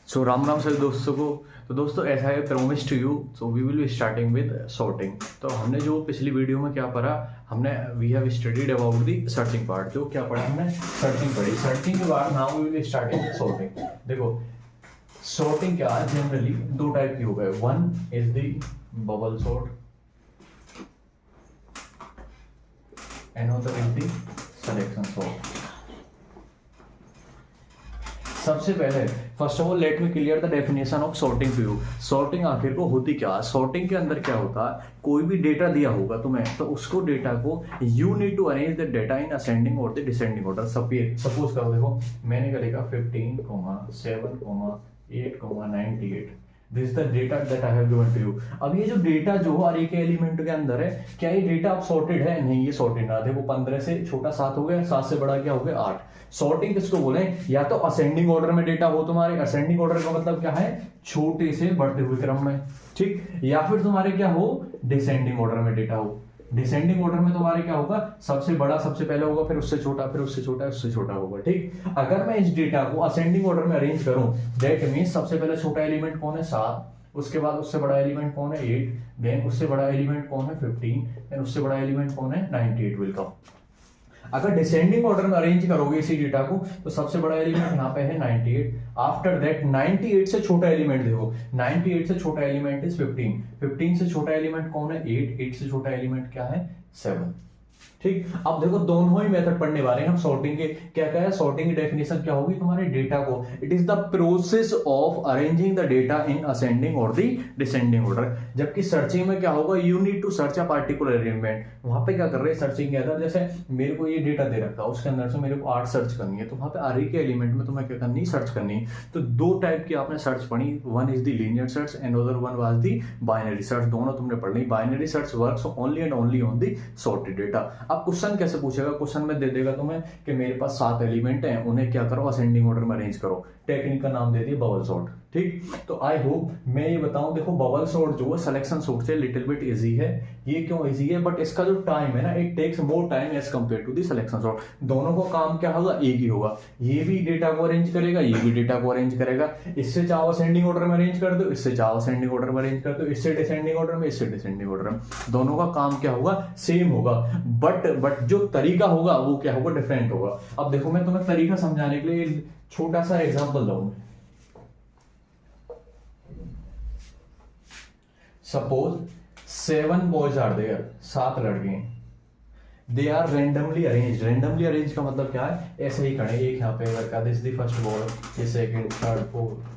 सो राम राम सभी दोस्तों को। तो दोस्तों ऐसा है promise to you, so we will be starting with sorting. तो हमने जो पिछली वीडियो में क्या पढ़ा, हमने we have studied about the searching part. जो क्या पढ़ा हमने, सर्चिंग पढ़ी। सर्चिंग के बाद now we will be starting with sorting. देखो सॉर्टिंग क्या है, जनरली दो टाइप की हो गए। One is the bubble sort, another is the selection sort. सबसे पहले first of all let me clear the definition of sorting to you. Sorting आखिर को होती क्या है? सॉर्टिंग के अंदर क्या होता है, कोई भी डेटा दिया होगा तुम्हें, तो उसको डेटा को you need to arrange the data in ascending और द डिसेंडिंग ऑर्डर। सपोज करो, देखो मैंने क्या लिखा 15, 7, 8, 98। This the data that I have given to you. अब ये जो डेटा जो अरे के एलिमेंट के अंदर है, क्या ये डेटा अब सॉर्टेड है? नहीं, ये सॉर्टेड ना। देखो 15 से छोटा 7 हो गया, 7 से बड़ा क्या हो गया 8। सॉर्टिंग किसको बोले? या तो असेंडिंग ऑर्डर में डेटा हो तुम्हारे, असेंडिंग ऑर्डर का मतलब क्या है, छोटे से बढ़ते हुए क्रम में, ठीक। या फिर तुम्हारे क्या हो, डिसेंडिंग ऑर्डर में डेटा हो। डिसेंडिंग ऑर्डर में तुम्हारे क्या होगा, सबसे बड़ा सबसे पहले होगा, फिर उससे छोटा, फिर उससे छोटा, उससे छोटा होगा, ठीक। अगर मैं इस डेटा को असेंडिंग ऑर्डर में अरेंज करूं, दैट मींस सबसे पहले छोटा एलिमेंट कौन है 7, उसके बाद उससे बड़ा एलिमेंट कौन है 8, देन उससे बड़ा एलिमेंट कौन है 15, देन उससे बड़ा एलिमेंट कौन है 98 विल कम। अगर डिसेंडिंग ऑर्डर में अरेंज करोगे इसी डेटा को, तो सबसे बड़ा एलिमेंट यहाँ पे है 98। आफ्टर दैट 98 से छोटा एलिमेंट देखो, 98 से छोटा एलिमेंट इज 15, 15 से छोटा एलिमेंट कौन है 8, 8 से छोटा एलिमेंट क्या है 7, ठीक। अब देखो दोनों ही मेथड पढ़ने वाले हैं हम सॉर्टिंग के। क्या क्या है सॉर्टिंग की डेफिनेशन, क्या होगी तुम्हारे डेटा को, it is the process of arranging the data in ascending और द डिसेंडिंग ऑर्डर। जबकि सर्चिंग में क्या होगा, you need to search a particular element. वहां पे क्या कर रहे हैं सर्चिंग के अंदर, जैसे मेरे को ये डेटा दे रखा है, उसके अंदर से मेरे को 8 सर्च करनी है, तो वहां पे अरे के एलिमेंट में तुम्हें क्या करनी है, सर्च करनी है। तो दो टाइप की आपने सर्च पढ़ी, one is the linear search and other one was the binary search. दोनों तुमने पढ़ ली। Binary search works only and only on the sorted data. अब क्वेश्चन कैसे पूछेगा, क्वेश्चन में दे देगा तुम्हें कि मेरे पास 7 एलिमेंट हैं, उन्हें क्या करो, असेंडिंग ऑर्डर में अरेंज करो। टेक्निक का नाम दे दिए बबल सॉर्ट, ठीक। तो आई होप मैं ये बताऊं, देखो बबल सॉर्ट जो है सिलेक्शन सॉर्ट से लिटिल बिट इजी है। ये क्यों इजी है, बट इसका जो टाइम है ना, it takes more time as compare to the selection sort. दोनों का काम क्या होगा, एक ही होगा। ये भी डेटा को अरेंज करेगा, ये भी डेटा को अरेंज करेगा। इससे चाहो असेंडिंग ऑर्डर में अरेंज कर दो, इससे चाहो असेंडिंग ऑर्डर में अरेंज कर दो, इससे डिसेंडिंग ऑर्डर में, इससे डिसेंडिंग ऑर्डर में। दोनों का काम क्या होगा, सेम होगा, बट जो तरीका होगा वो क्या होगा, डिफरेंट होगा। अब देखो मैं तुम्हें तरीका समझाने के लिए छोटा सा एग्जांपल दूंगा। सपोज 7 boys आर देयर, 7 लड़के हैं, they are randomly arrange. Randomly arrange का मतलब क्या है, ऐसे ही खड़े, एक यहाँ पे लड़का, दिस द फर्स्ट बॉय, ये second, third, fourth,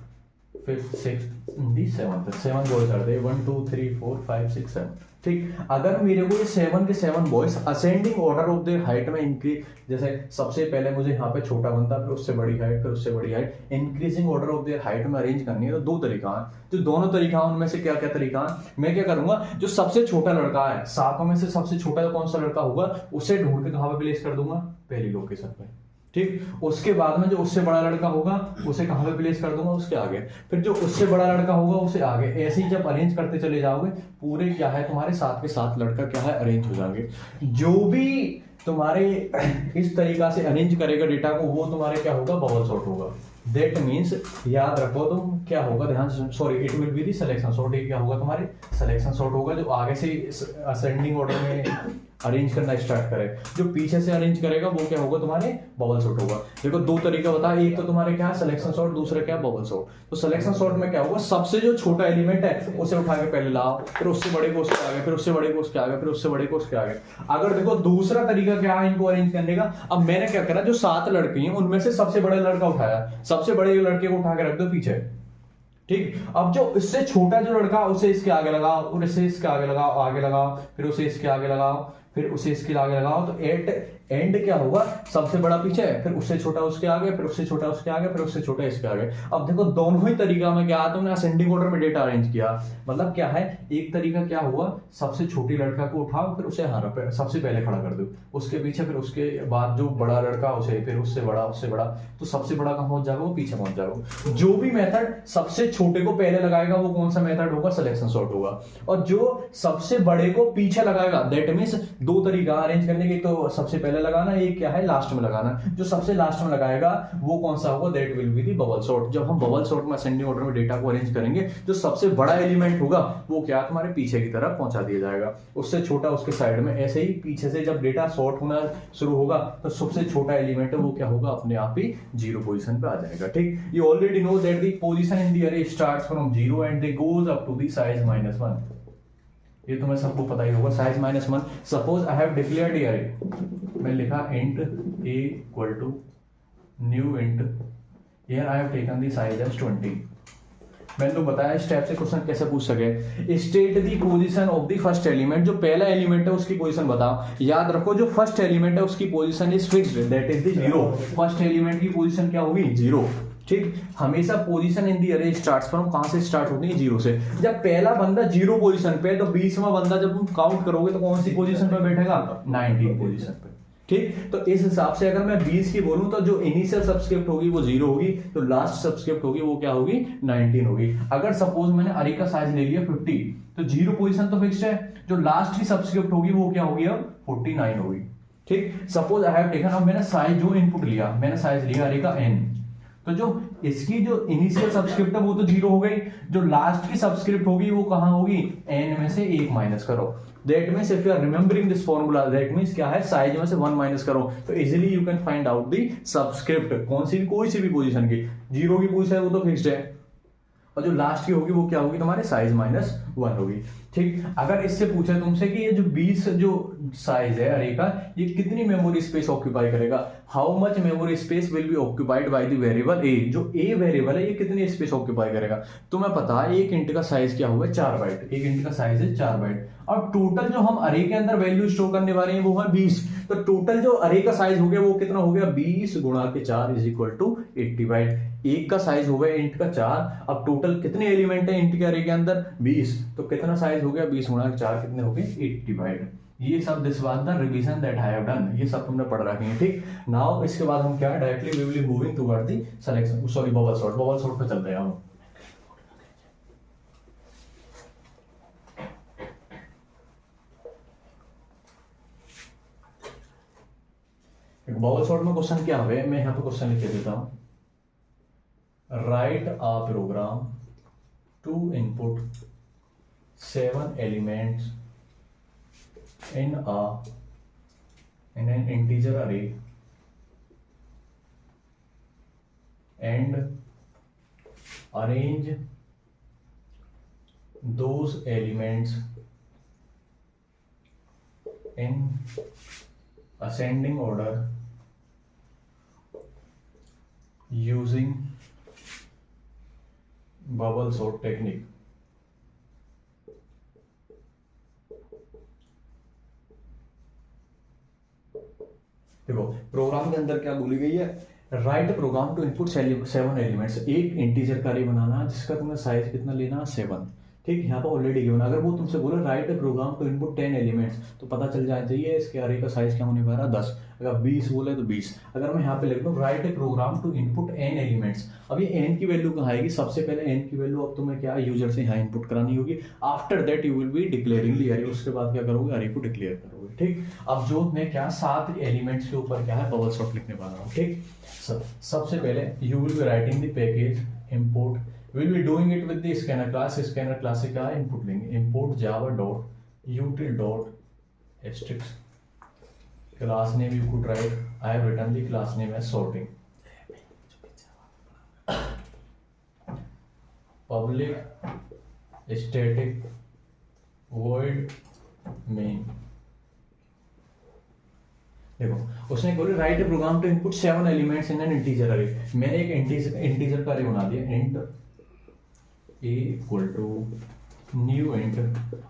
fifth, sixth, the seventh. 7 boys are there, 1 2 3 4 5 6 7, ठीक। अगर मेरे को ये 7 के 7 boys ascending order of their height में इंक्रीज, जैसे सबसे पहले मुझे यहाँ पे छोटा बनता, फिर उससे बड़ी हाइट, फिर उससे बड़ी height, increasing order of their height में अरेंज करनी है, तो दो तरीका है। तो दोनों तरीका उनमें से क्या क्या तरीका है, मैं क्या करूंगा, जो सबसे छोटा लड़का है 7 में से सबसे छोटा कौन सा लड़का होगा, उसे ढूंढ के कहां पे प्लेस कर दूंगा, पहली लोकेशन पे, ठीक। उसके बाद में जो उससे बड़ा लड़का होगा उसे कहां पे प्लेस कर दूंगा, उसके आगे। फिर जो उससे बड़ा लड़का होगा उसे आगे। ऐसे ही जब अरेंज करते चले जाओगे, पूरे क्या है तुम्हारे 7 के 7 लड़का क्या है अरेंज हो जाएंगे। जो भी तुम्हारे इस तरीका से अरेंज करेगा डेटा को, वो तुम्हारे क्या होगा, बबल सॉर्ट होगा। दैट मीन्स याद रखो तुम, क्या होगा ध्यान, sorry it will be the selection sort. ये क्या होगा तुम्हारे सिलेक्शन सॉर्ट होगा, जो आगे से असेंडिंग ऑर्डर में अरेंज करना स्टार्ट करे। जो पीछे से अरेंज करेगा वो क्या होगा तुम्हारे बबल सॉर्ट होगा। देखो दो तरीका बताया, एक तो तुम्हारे क्या है सिलेक्शन सॉर्ट, दूसरा क्या बबल सॉर्ट। तो सिलेक्शन सॉर्ट में क्या होगा, सबसे जो छोटा एलिमेंट है उसे उठा के पहले लाओ, फिर उससे बड़े को उसके आगे, फिर उससे बड़े को उसके आगे, फिर उससे बड़े को उसके आगे। अगर देखो दूसरा तरीका क्या है इनको अरेंज करने का, अब मैंने क्या करा, जो 7 लड़के हैं उनमें से सबसे बड़ा लड़का उठाया, सबसे बड़े लड़के को उठा के रख दो पीछे, ठीक। अब जो इससे छोटा जो लड़का उसे इसके आगे लगाओ, और इससे इसके आगे लगाओ, आगे लगाओ, फिर उसे इसके आगे लगाओ, फिर उसे इसके आगे लगाओ। तो एट एंड क्या होगा, सबसे बड़ा पीछे, फिर उससे छोटा उसके आगे, फिर उससे छोटा उसके आगे, फिर उससे छोटा इसके आगे। अब देखो दोनों ही तरीका में क्या, तुमने असेंडिंग ऑर्डर में डेटा अरेंज किया, मतलब क्या है, एक तरीका क्या हुआ, सबसे छोटी लड़का को उठाओ, फिर उसे सबसे पहले खड़ा कर दो, उसके पीछे, फिर उसके बाद जो बड़ा लड़का उसे, फिर उससे बड़ा, उससे बड़ा, तो सबसे बड़ा कहां पहुंच जाएगा, वो पीछे पहुंच जाएगा। जो भी मेथड सबसे छोटे को पहले लगाएगा वो कौन सा मेथड होगा, सिलेक्शन सॉर्ट होगा। और जो सबसे बड़े को पीछे लगाएगा, दैट मींस दो तरीका अरेंज करने के, तो सबसे पहले लगाना, एक क्या है लास्ट में लगाना। जो सबसे लास्ट में लगाएगा वो कौन सा होगा, that will be the bubble sort. जब हम बबल सॉर्ट में असेंडिंग ऑर्डर में डेटा को अरेंज करेंगे, जो सबसे बड़ा एलिमेंट होगा वो क्या तुम्हारे पीछे की तरफ पहुंचा दिया जाएगा, उससे छोटा उसके साइड में। ऐसे ही पीछे से जब डेटा सॉर्ट होना शुरू होगा तो सबसे छोटा एलिमेंट है वो क्या होगा, अपने आप ही 0 पोजीशन पे आ जाएगा। ठीक, you already know that the position in the array starts from 0 and they goes up to the size -1। ये तुम्हें सबको पता ही होगा, size -1। Suppose I have declared a array, मैं लिखा int a equal to new int, here I have taken the size as 20। मैंने तो बताया इस टाइप से क्वेश्चन कैसे पूछ सके। State the position of the first element, जो पहला एलिमेंट है उसकी पोजीशन बताओ। याद रखो जो फर्स्ट एलिमेंट है उसकी position is fixed, that is the 0। First element की पोजीशन क्या होगी, 0। ठीक, हमेशा पोजीशन इन दी अरे स्टार्ट्स फ्रॉम, कहां से स्टार्ट होती है, 0 से। जब पहला बंदा 0 पोजीशन पे, तो 20वां बंदा जब तुम काउंट करोगे तो कौन सी पोजीशन पे बैठेगा, 19 पोजीशन पे। ठीक, तो इस हिसाब से अगर मैं 20 की बोलूं तो जो इनिशियल सबस्क्रिप्ट होगी वो 0 होगी, तो लास्ट सबस्क्रिप्ट होगी वो क्या होगी, 19 होगी। अगर सपोज मैंने अरे का साइज ले लिया 50, तो 0 पोजीशन तो फिक्स्ड है, जो लास्ट की सबस्क्रिप्ट होगी वो क्या होगी, अब 49 होगी। ठीक, सपोज आई हैव टेकन, अब मैंने साइज जो इनपुट लिया, मैंने साइज लिया अरे का n, तो जो इसकी जो इनिशियल सबस्क्रिप्ट है वो तो 0 हो गई, जो लास्ट की सबस्क्रिप्ट होगी वो कहां होगी, n में से 1 माइनस करो। That means if you are remembering this formula, that means क्या है, साइज में से 1 माइनस करो, तो easily you can find out the subscript. कौन सी भी, कोई सी भी पोजीशन की, 0 की पोजीशन है वो तो फिक्स्ड है, और जो लास्ट की होगी वो क्या होगी, तुम्हारे साइज -1 होगी। ठीक, अगर इससे पूछे तुमसे कि ये जो 20 जो साइज है अरे का, ये कितनी मेमोरी स्पेस ऑक्यूपाई करेगा, how much memory space will be occupied by the variable a, जो ए वेरिएबल है ये कितनी स्पेस ऑक्यूपाई करेगा। तुम्हें पता है एक इंट का साइज क्या होगा, 4 बाइट, एक इंट का साइज है 4 बाइट, और टोटल जो हम अरे के अंदर वैल्यू स्टोर करने वाले हैं वो है 20। तो टोटल जो अरे का साइज हो गया वो कितना हो गया, 20 गुणा के 4 इज इक्वल टू 80 बाइट। एक का साइज हो गया इंट का 4, अब टोटल कितने एलिमेंट है इंट के अरे के अंदर, 20, तो कितना साइज हो गया, 20 गुणा के 4 कितने हो गए, 80 बाइट। ये सब this was the revision that I have done, ये सब तुमने पढ़ रखी है। ठीक, नाउ इसके बाद हम क्या, directly we will be moving toward the selection, sorry bubble sort पे चलते हैं हम। बबल सॉर्ट में क्वेश्चन क्या है, मैं यहाँ पे क्वेश्चन लिख के देता हूं। Write a program to input 7 elements in an integer array and arrange those elements in ascending order using bubble sort technique। देखो प्रोग्राम के अंदर क्या बोली गई है, write program to input 7 elements, एक इंटीजर का अरे बनाना जिसका तुम्हें साइज कितना लेना, 7। ठीक, यहाँ पर ऑलरेडी गिवन। अगर वो तुमसे बोले write program to input 10 elements, तो पता चल जाना चाहिए इसके अरे का साइज क्या होने वाला, 10। अगर 20 बोले तो 20। अगर मैं यहाँ पे लिख दूँ write program to input n elements, अब ये n की वैल्यू कहाँ आएगी, सबसे पहले n की वैल्यू अब तुम्हें क्या यूजर से यहाँ इनपुट करानी होगी। After that you will B declaring the अरे, उसके बाद क्या करोगे, अरे को डिक्लेयर करोगे। ठीक, अब जो मैं क्या 7 एलिमेंट्स के ऊपर क्या है, बबल सॉर्ट लिखने वाला हूँ। ठीक, सबसे पहले you will be writing the package import, we'll be doing it with the scanner class। scanner class से क्या है, इनपुट लेंगे, import java dot util dot asterisk class name you could write, I have written the class name as sorting, public static void main। देखो उसने बोले write program to input 7 elements in an integer array, मैंने एक integer का array बना दिया, int a equal to new int,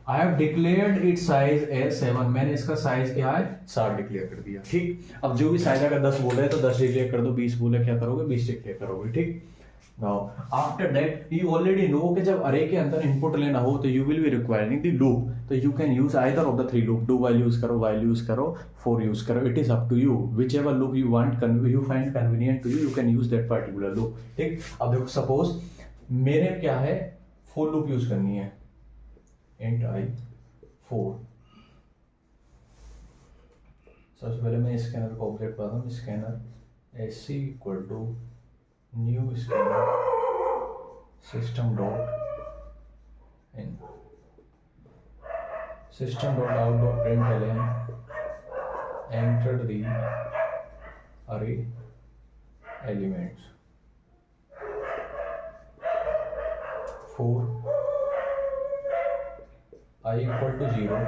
I have declared its size as 7, मैंने इसका साइज क्या है, 7 डिक्लेयर कर दिया। ठीक, अब जो भी साइज अगर 10 बोले तो 10 डिक्लेयर कर दो, 20 बोले क्या करोगे, 20 डिक्लेयर करोगे। ठीक, now after that you already know कि जब अरे के अंदर इनपुट लेना हो तो you will be requiring the loop, तो you can use either of the 3 loop, do while use करो, व्हाइल यूज करो, फॉर यूज करो, it is up to you, whichever loop you want, you find convenient to you can use that particular loop. ठीक, अब देखो suppose मेरे क्या है, for loop use करनी है, इंट आई 4, सबसे पहले मैं स्कैनर का ऑब्जेक्ट बताता हूँ। Scanner S C equal to new scanner system dot in system dot out dot print enter the array elements 4 i equal to 0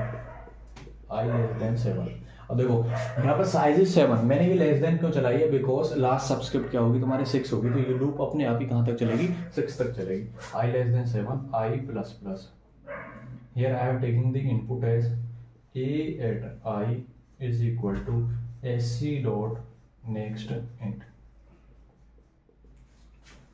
i less than 7। अब देखो यहाँ पर साइज इज 7, मैंने ये लेस देन क्यों चलाई है, बिकॉज लास्ट सबस्क्रिप्ट क्या होगी तुम्हारे 6 होगी, तो ये लूप अपने आप ही कहाँ तक चलेगी, 6 तक चलेगी। i less than 7 i plus plus, here I have taking the input as a at i is equal to sc dot next int.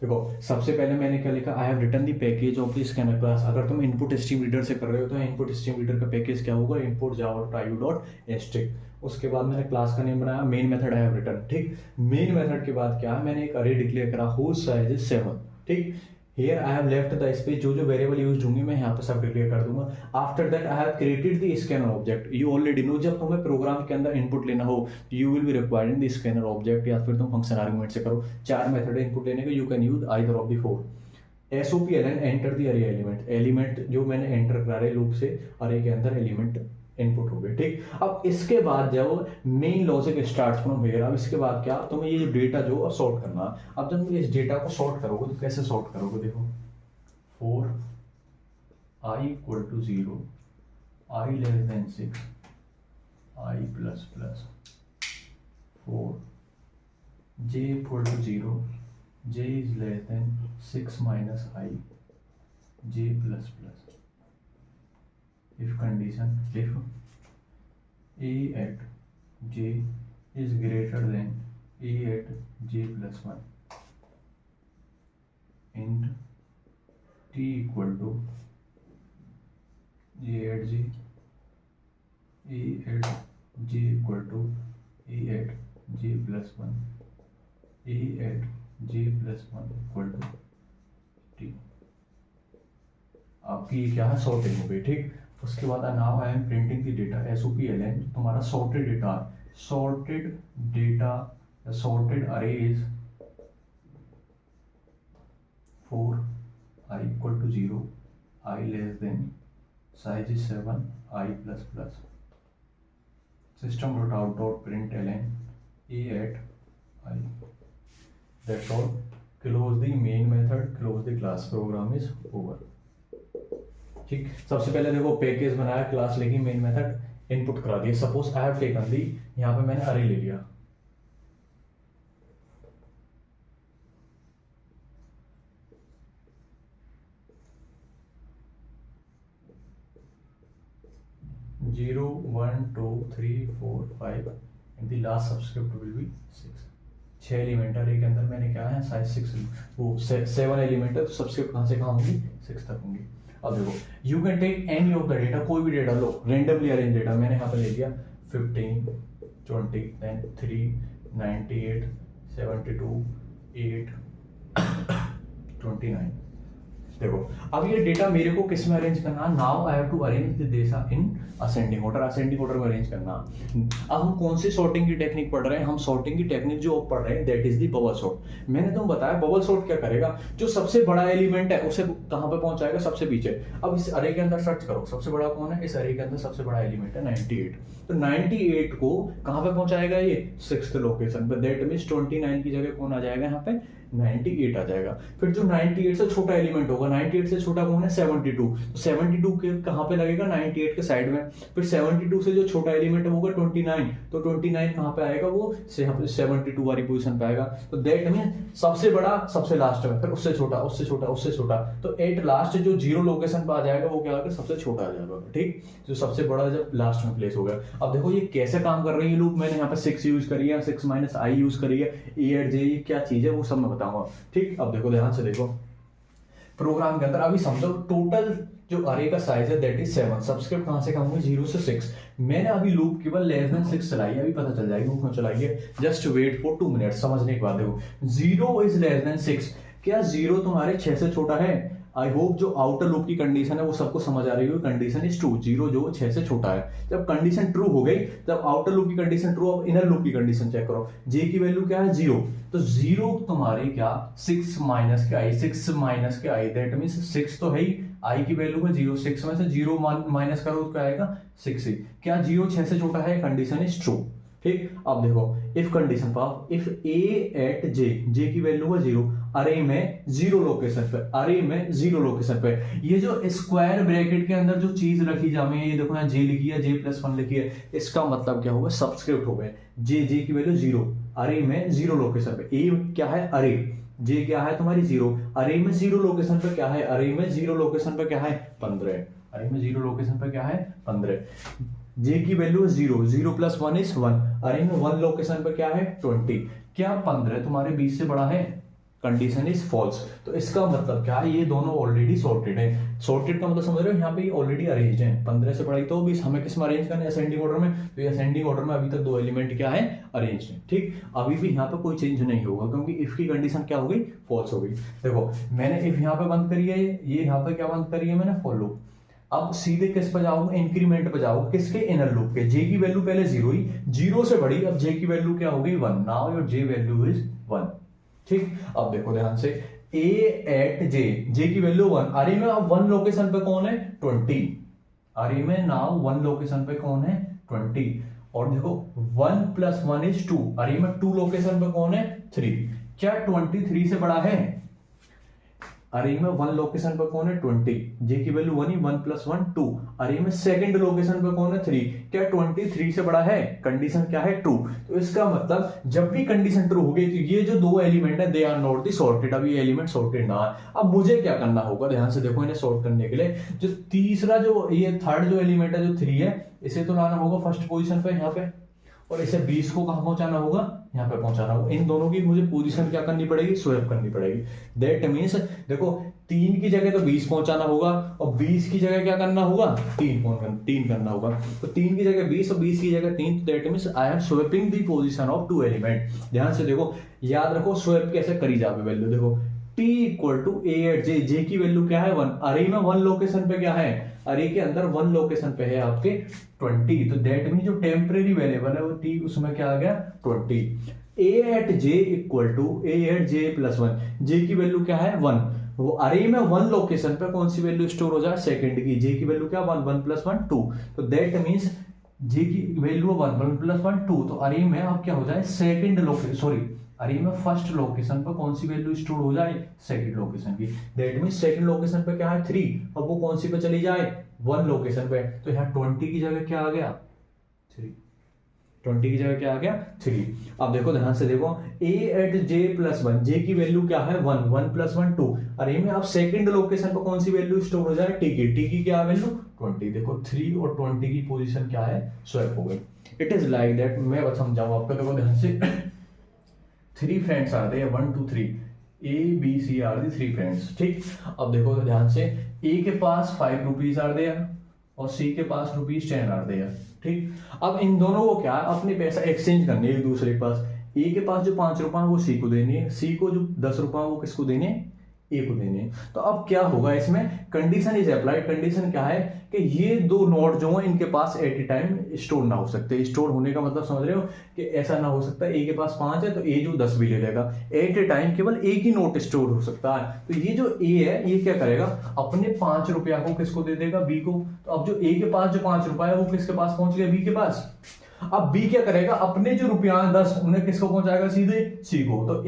देखो सबसे पहले मैंने क्या लिखा, I have written the package of the scanner class. अगर तुम input stream reader से कर रहे हो तो इनपुट स्ट्रीम रीडर का पैकेज क्या होगा, इनपुट java.iu.strict। उसके बाद मैंने क्लास का नेम बनाया, main method I have written, ठीक। मेन मेथड के बाद क्या, मैंने एक अरे डिक्लेयर करा हुज साइज इज 7, ठीक। Here I have left the space, जो वेरिएबल यूज होंगे मैं यहाँ पे सब डिक्लेयर कर दूंगा। After that I have created the scanner object. You already no जब तुम्हें प्रोग्राम के अंदर इनपुट लेना हो you will be requiring the scanner object, या फिर तुम फंक्शन आर्गुमेंट से करो। 4 मेथड है इनपुट लेने के, you can use either of the 4। SOPLN enter the अरे एलिमेंट, एलिमेंट जो मैंने एंटर करा रहे लूप से अरे के अंदर एलिमेंट इनपुट हो गए, ठीक। अब इसके बाद जब main logic start from here, अब इसके बाद क्या, तुम्हें ये जो डेटा जो अब सॉर्ट करना। अब जब तुम इस डेटा को सॉर्ट करोगे तो कैसे सॉर्ट करोगे, देखो 4 i equal to 0 i less than 6 i plus plus 4 j equal to 0 j is less than 6 minus i j plus plus. if condition, if a at j is greater than a at j plus 1 int t equal to a at j, a at j equal to a at j plus 1, a at j plus 1 equal to t। आपकी क्या है, sorting हो गई, ठीक। उसके बाद now I am printing the data, SOPLN तुम्हारा sorted data, sorted data sorted array is 4 i equal to 0 i less than size is 7 i plus plus system dot out dot print ln a at i। That's all, close the main method, close the class, program is over, ठीक। सबसे पहले देखो package बनाया, class लेगी, main method input करा दिया। Suppose I have taken the, यहाँ पे मैंने अरे ले लिया, zero 1 2 3 4 5 and the last subscript will be 6। 6 element अरे के अंदर मैंने क्या है, साइज 6 वो 7 एलिमेंट है, तो सब्सक्रिप्ट कहाँ से कहाँ होंगी, 6 तक होंगी। अब देखो you can take any of the data, कोई भी डेटा लो, रेंडमली अरेंज डेटा। मैंने यहाँ पे ले लिया 15 20 then 3 98 72 8 29। देखो अब ये डेटा मेरे को किस में अरेंज करना, now I have to arrange the data in ascending order, ascending order में अरेंज करना। अब हम कौन सी सॉर्टिंग की टेक्निक पढ़ रहे हैं, हम सॉर्टिंग की टेक्निक जो पढ़ रहे हैं that is the bubble sort. मैंने तुम बताया बबल सॉर्ट क्या करेगा, जो सबसे बड़ा एलिमेंट है उसे कहां पे पहुंचाएगा, सबसे पीछे। अब इस अरे के अंदर सर्च करो, सबसे बड़ा कौन है, इस अरे के अंदर सबसे बड़ा एलिमेंट है 98, तो 98 को कहां पे पहुंचाएगा, ये 6th लोकेशन पे, दैट मींस 29 की जगह कौन आ जाएगा यहाँ पे, 98 आ जाएगा। फिर जो 98 से छोटा एलिमेंट होगा, 98 से छोटा कौन है, 72, तो 72 के कहां पे लगेगा, 98 के साइड में। फिर 72 से जो छोटा एलिमेंट होगा 29, तो 29 कहां पे आएगा, वो 72 वाली पोजीशन पे आएगा। तो दैट मीन सबसे बड़ा सबसे लास्ट में, फिर उससे छोटा उससे छोटा उससे छोटा, तो एट लास्ट जो 0 लोकेशन पे आ जाएगा वो क्या होगा, सबसे छोटा आ जाएगा, ठीक। जो सबसे बड़ा जब लास्ट में प्लेस हो गया। अब देखो ये कैसे काम कर रही है लूप, मैंने यहाँ पे 6 यूज करी है, 6 माइनस i यूज करी है, e एट जे क्या चीज है वो सब मैं बताऊंगा, ठीक। अब देखो ध्यान से देखो प्रोग्राम के अंदर, अभी समझो टोटल जो अरे का साइज है दैट इज 7, सब्सक्रिप्ट कहां से कहां 0 से 6। मैंने अभी लूप केवल लेस देन 6 चलाई है, अभी पता चल जाएगी वो क्यों चलाई है, जस्ट वेट फॉर 2 मिनट। समझने के बाद देखो 0 इज लेस देन 6, क्या 0 तुम्हारे 6 से छोटा है, आई होप जो आउटर लूप की कंडीशन है वो सबको समझ आ रही है। कंडीशन इज ट्रू, 0 जो 6 से छोटा है। जब कंडीशन ट्रू हो गई, जब आउटर लूप की कंडीशन ट्रू, अब इनर लूप की कंडीशन चेक करो। जे की वैल्यू क्या है 0, तो 0 तुम्हारे क्या 6 माइनस के आई, 6 माइनस के आई, दैट मीन 6 तो है ही, आई की वैल्यू है 0, 6 में से 0 माइनस करो तो क्या आएगा 6 ही। क्या 0 6 से छोटा है, कंडीशन इज ट्रू। ठीक, अब देखो इफ कंडीशन पाओ, इफ ए एट जे, जे की वैल्यू है 0, अरे में 0 लोकेशन पे, अरे में 0 लोकेशन पे, ये जो स्क्वायर ब्रैकेट के अंदर जो चीज रखी जामे, ये देखो यहाँ जे लिखी है, J+1 लिखी है, इसका मतलब क्या होगा, सब्सक्रिप्ट हो गए। जे की वैल्यू 0, अरे में 0 लोकेशन पे, ए क्या है अरे, जे क्या है तुम्हारी 0, अरे में 0 लोकेशन पे क्या है, अरे में 0 लोकेशन पे क्या है 15, अरे में 0 लोकेशन पे क्या है 15। जे की वैल्यू है 0, 0 + 1 = 1, अरे में 1 लोकेशन पे क्या है 20, क्या 15 तुम्हारे 20 से बड़ा है, कंडीशन इज फॉल्स। तो इसका मतलब क्या है, ये दोनों ऑलरेडी सॉर्टेड है। सॉर्टेड का मतलब समझ रहे हो, यहाँ पे ऑलरेडी अरेंज्ड है, 15 से बड़ा तो 20, हमें किस में अरेंज करना है, असेंडिंग ऑर्डर में। तो ये असेंडिंग ऑर्डर में अभी तक 2 एलिमेंट क्या है अरेंज्ड है। ठीक, अभी भी यहाँ पे कोई चेंज नहीं होगा, क्योंकि इफ की कंडीशन क्या हो गई, फॉल्स हो गई। देखो मैंने इफ यहाँ पे बंद करी है, ये यहाँ पे क्या बंद करी है मैंने, फॉर लूप। अब सीधे किस पर जाऊंगा, इंक्रीमेंट पे जाऊंगा, किसके, इनर लूप के। जे की वैल्यू पहले 0 ही, 0 से बड़ी, अब जे की वैल्यू क्या हो गई 1, now your J value is 1। ठीक, अब देखो ध्यान से, ए एट जे, जे की वैल्यू 1, अरे में अब 1 लोकेशन पे कौन है 20, अरे में नाउ 1 लोकेशन पे कौन है 20, और देखो 1 + 1 = 2, अरे में 2 लोकेशन पे कौन है 3, क्या 23 से बड़ा है, अरे में 1 लोकेशन पर कौन है 20, जे की वैल्यू 1 ही, 1 + 1 2, अरे में सेकंड लोकेशन पर कौन है 3, क्या 23 से बड़ा है, कंडीशन क्या है ट्रू। तो इसका मतलब जब भी कंडीशन ट्रू होगी, तो ये जो 2 एलिमेंट है they are not the sorted, अब ये एलिमेंट सॉर्टेड ना है। अब मुझे क्या करना होगा, ध्यान से देखो, इन्हें सॉर्ट करने के लिए जो तीसरा जो ये थर्ड जो एलिमेंट है जो 3 है, इसे तो लाना होगा फर्स्ट पोजिशन पे यहाँ पे, और इसे 20 को कहां पहुंचाना होगा, यहाँ पे पहुंचाना होगा। इन दोनों की मुझे पोजीशन क्या करनी पड़ेगी, स्वैप करनी पड़ेगी। दैट मींस देखो 3 की जगह तो 20 पहुंचाना होगा, और 20 की जगह क्या करना होगा 3 करना होगा। तो 3 की जगह 20 और 20 की जगह 3, that means I am swapping the position of 2 element. ध्यान से देखो, याद रखो स्वैप कैसे करी जावे वैल्यू। देखो T = A एट जे, जे की वैल्यू क्या है 1, अरे में 1 लोकेशन पे क्या है, अरे के अंदर 1 लोकेशन पे है आपके 20, तो दैट मीन जो टेम्परेरी वेरिएबल है वो T, उसमें क्या आ गया 20। A at J = A at J + 1, J की वैल्यू क्या है 1, वो अरे में 1 लोकेशन पे कौन सी वैल्यू स्टोर हो जाए, सेकंड की, जे की वैल्यू क्या 1, 1 + 1 2, तो दैट मींस जे की वैल्यू 1, 1 + 1 2, तो अरे में अब क्या हो जाए सेकंड लोकेशन, सॉरी अरे में फर्स्ट लोकेशन पर कौन सी वैल्यू स्टोर हो जाए, सेकंड लोकेशन की। दैट मींस सेकंड लोकेशन पे क्या है 3, अब वो कौन सी पे चली जाए 1 लोकेशन पे, तो यहाँ 20 की जगह क्या आ गया 3, 20 की जगह क्या आ गया 3। अब देखो ध्यान से देखो, A एट जे + 1, जे की वैल्यू क्या है 1, 1 + 1 2, अरे में अब सेकंड लोकेशन पर कौन सी वैल्यू स्टोर हो जाए, T की क्या वैल्यू 20। देखो 3 और 20 की पोजीशन क्या है, स्वैप हो गई। इट इज लाइक दैट, मैं बस समझाऊं आपको। देखो ध्यान से, 3 friends are there, 1 2 3, A B C are the 3 friends. ठीक, अब देखो ध्यान से, A के पास 5 रुपीज आर देयर और C के पास ₹10 आर देयर। ठीक, अब इन दोनों को क्या है, अपने पैसा एक्सचेंज करने एक दूसरे के पास। A के पास जो 5 रुपए वो C को देने हैं, C को जो 10 रुपए वो किसको देने हैं, A को देने हैं। तो अब क्या होगा इसमें, कंडीशन इज अप्लाइड। कंडीशन क्या है कि ये 2 नोट जो है इनके पास एट ए टाइम स्टोर ना हो सकते। स्टोर होने का मतलब समझ रहे हो कि ऐसा ना हो सकता है A के पास 5 है तो A जो 10 भी ले लेगा, एट ए टाइम केवल एक ही नोट स्टोर हो सकता है। तो ये जो A है ये क्या करेगा, अपने 5 रुपया को किसको दे देगा, B को। तो अब जो A के पास जो 5 रुपया है वो किसके पास पहुंच गया, B के पास। अब B क्या करेगा, अपने जो रुपया 10 उन्हें किसको पहुंचाएगा, सीधे C को। तो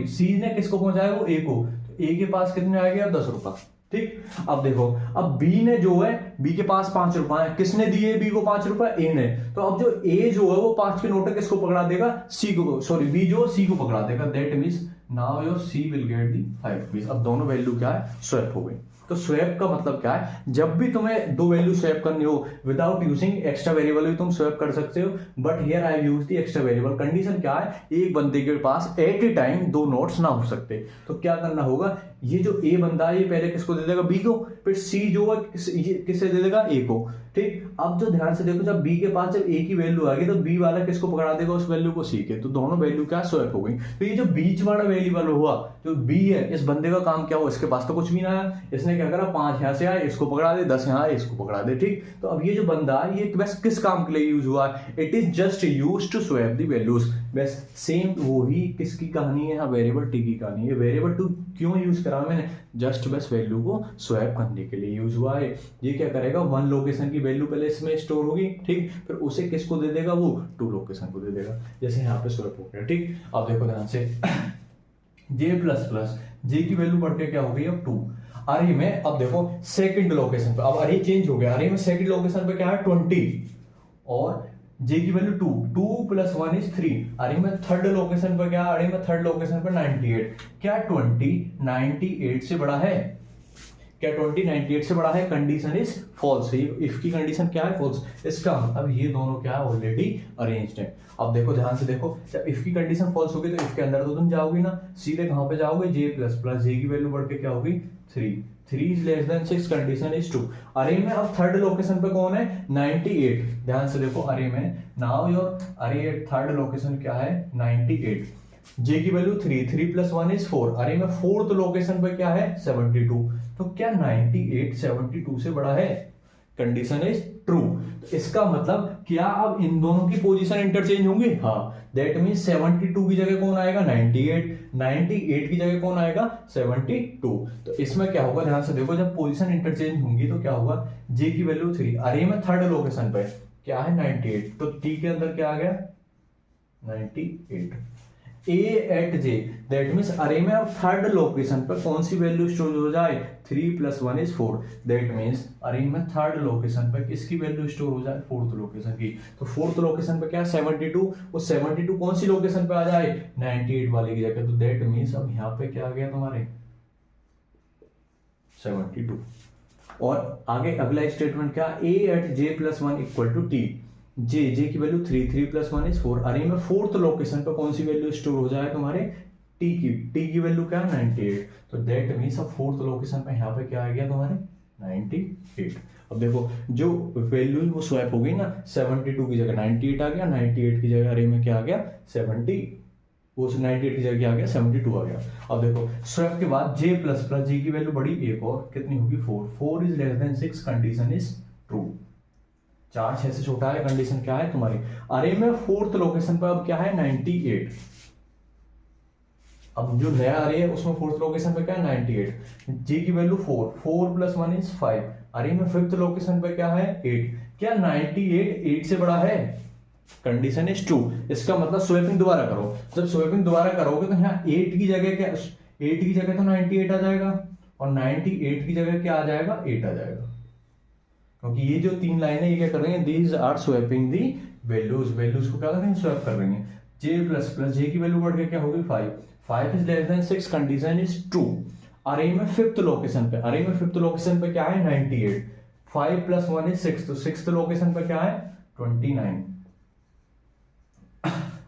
C ने किसको पहुंचाएगा, वो A को। तो A के पास कितने आ गया 10 रुपया। ठीक, अब देखो, अब B ने जो है, B के पास 5 रुपए है, किसने दिए B को 5 रुपए, A ने। तो अब जो A जो है वो 5 के नोट किसको पकड़ा देगा, C को, सॉरी B जो C को पकड़ा देगा। That means now your C will get the 5 rupees. अब दोनों वैल्यू क्या है, स्वैप हो गई। तो स्वैप का मतलब क्या है, जब भी तुम्हें 2 वैल्यू स्वैप करनी हो विदाउट यूजिंग एक्स्ट्रा वेरिएबल भी तुम स्वैप कर सकते हो, but here I use the extra variable. Condition क्या है, एक बंदे के पास एट ए टाइम 2 नोट्स ना हो सकते। तो क्या करना होगा, ये जो A बंदा है ये पहले किसको दे देगा, B को, फिर C जो है किसे दे देगा, A को। ठीक, अब जो ध्यान से देखो, जब B के पास जब A की वैल्यू आ गई तो B वाला किसको पकड़ा देगा, उस वैल्यू को C के। तो दोनों वैल्यू क्या स्वैप हो गई। तो ये जो बीच वाला अवेलेबल हुआ, जो बी है इस बंदे का काम क्या हुआ, इसके पास तो कुछ भी ना आया, इसने क्या करा 5 यहाँ से आए, इसको पकड़ा दे, 10 यहाँ आए, इसको पकड़ा दे, ठीक। तो अब ये जो बंदा है ये बस किस काम के लिए यूज हुआ है, it is just use to swap the values. बस सेम वही किसकी कहानी है, वेरिएबल टी की कहानी है। वेरिएबल टू क्यों यूज करा मैंने, जस्ट बस वैल्यू को स्वैप करने के लिए यूज हुआ है। ये क्या करेगा, 1 लोकेशन की वैल्यू पहले इसमें स्टोर होगी, ठीक, फिर उसे किसको दे देगा, वो 2 लोकेशन को दे देगा, जैसे यहाँ पे स्वैप हो गया, ठीक। अब देखो ध्यान से जे प्लस प्लस जे की वैल्यू बढ़ के क्या हो गई अब 2, अरे में अब देखो सेकंड लोकेशन पे, अब अरे चेंज हो गया, अरे में सेकंड लोकेशन पे क्या है 20 और जे की वैल्यू 2, 2 + 1 = 3, अरे में थर्ड लोकेशन पे क्या, अरे में थर्ड लोकेशन पे 98, क्या 20 98 से बड़ा है, क्या 20 98 से बड़ा है, कंडीशन इज फॉल्स। इफ की कंडीशन क्या है, फॉल्स। इसका अब ये दोनों क्या है, ऑलरेडी अरेंज्ड है। अब देखो ध्यान से देखो, जब इफ की कंडीशन फॉल्स होगी तो इफ के अंदर तो तुम जाओगे ना, सीधे कहां पे जाओगे, जे प्लस प्लस जे की वैल्यू बढ़ के क्या होगी 3, 3 > 6, कंडीशन इज ट्रू। अरे में अब थर्ड लोकेशन पे कौन है 98, ध्यान से देखो, अरे में नाउ योर अरे थर्ड लोकेशन क्या है 98, जे की वैल्यू 3, 3 + 1 = 4, अरे में फोर्थ लोकेशन पे क्या है 72, तो क्या 98 72 से बड़ा है, कंडीशन इज ट्रू। तो इसका मतलब क्या अब इन दोनों की पोजीशन इंटरचेंज होंगी, हाँ, दैट मींस 72 की जगह कौन आएगा 98, 98 की जगह कौन आएगा 72। तो इसमें क्या होगा, ध्यान से देखो, जब पोजीशन इंटरचेंज होंगी तो क्या होगा, जे की वैल्यू 3, अरे में थर्ड लोकेशन पे क्या है 98, तो टी के अंदर क्या आ गया 98, A at J, that means अरे में अब थर्ड लोकेशन पर कौन सी वैल्यू स्टोर हो जाए, 3 + 1 = 4, दैट मीन्स अरे में थर्ड लोकेशन पर किसकी वैल्यू स्टोर हो जाए, फोर्थ लोकेशन की। तो फोर्थ लोकेशन पर क्या 72, वो 72 कौन सी लोकेशन पे आ जाए 98 वाले की जगह, तो दैट मीन्स अब यहाँ पे क्या आ गया तुम्हारे 72। और आगे अगला स्टेटमेंट क्या, A at J + 1 = T, जे की वैल्यू 3, 3 + 1 = 4, अरे में फोर्थ लोकेशन पे कौन सी वैल्यू स्टोर हो जाए तुम्हारे टी की वैल्यू क्या है 98, तो दैट मींस अब फोर्थ लोकेशन पे यहाँ पे क्या आ गया तुम्हारे 98। अब देखो जो वैल्यू वो स्वैप हो गई ना, 72 की जगह 98 आ गया, 98 की जगह अरे में क्या आ गया 70, वो 98 की जगह आ गया 72 आ गया। अब देखो स्वैप के बाद जे प्लस प्लस जे की वैल्यू बढ़ी एक और, कितनी होगी 4, 4 > 6, कंडीशन इज ट्रू। 4 6 से छोटा है, कंडीशन क्या है तुम्हारी, अरे में फोर्थ लोकेशन पर अब क्या है 98, अब जो नया अरे है उसमें फोर्थ लोकेशन पे क्या है 98, जे की वैल्यू 4, 4 + 1 = 5, अरे में फिफ्थ लोकेशन पे क्या है 8, क्या 98 8 से बड़ा है, कंडीशन इज ट्रू। इसका मतलब स्वैपिंग दोबारा करो, जब स्वैपिंग दोबारा करोगे तो यहाँ 8 की जगह क्या, 8 की जगह तो 98 आ जाएगा, और 98 की जगह क्या आ जाएगा 8 आ जाएगा, क्योंकि ये जो 3 लाइनें ये क्या कर रही हैं, these are swapping the values, values को क्या कर रही हैं स्वैप कर रही हैं। जे प्लस प्लस जे की वैल्यू बढ़ के क्या होगी 5, 5 > 6, कंडीशन इज ट्रू। अरे में फिफ्थ लोकेशन पे, अरे में फिफ्थ लोकेशन पे क्या है 98, 5 + 1 = 6, तो सिक्स्थ लोकेशन पे क्या है 29।